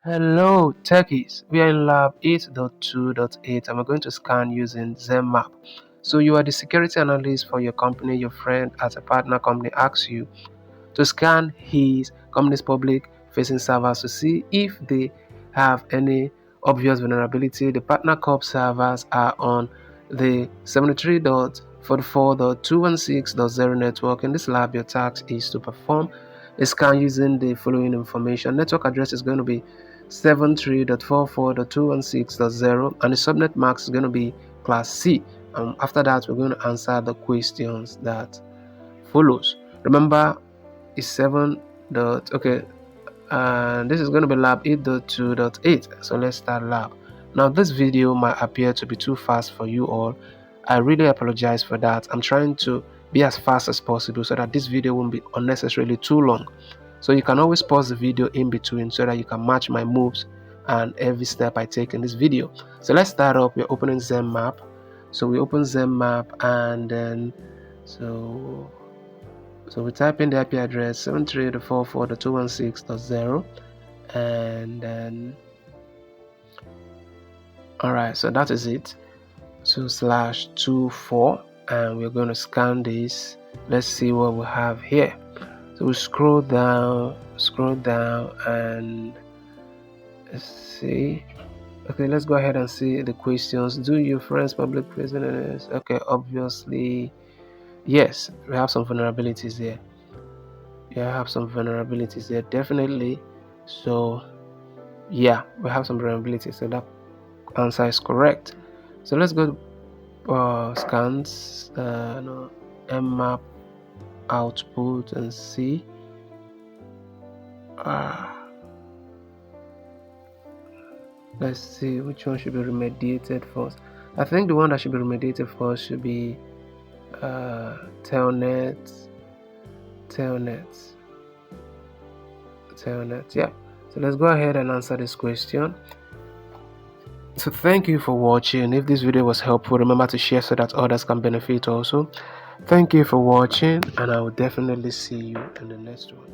Hello, techies. We are in lab 8.2.8 and we're going to scan using ZENMAP. So you are the security analyst for your company. Your friend at a partner company asks you to scan his company's public facing servers to see if they have any obvious vulnerability. The partner corp servers are on the 73.44.216.0 network. In this lab, your task is to perform a scan using the following information. Network address is going to be 73.44.216.0 and the subnet mask is going to be class C. After that, we're going to answer the questions that follows. Remember, it's 7 dot okay, and this is going to be lab 8.2.8. So let's start lab. Now this video might appear to be too fast for you all. I really apologize for that. I'm trying to be as fast as possible so that this video won't be unnecessarily too long. So you can always pause the video in between so that you can match my moves and every step I take in this video. So let's start up. We're opening ZENMAP. So we open ZENMAP and then so we type in the IP address 73.44.216.0 and then alright, so that is it. So /24 and we're going to scan this. Let's see what we have here. So we scroll down and let's see. Okay, let's go ahead and see the questions. Do your friends public prisoners? Okay, obviously yes, we have some vulnerabilities here. Definitely. So yeah, we have some vulnerabilities, so that answer is correct. So let's go scans mmap output and see. Let's see which one should be remediated first. I think the one that should be remediated first should be telnet. Yeah, so let's go ahead and answer this question. So thank you for watching. If this video was helpful, remember to share so that others can benefit also. Thank you for watching and I will definitely see you in the next one.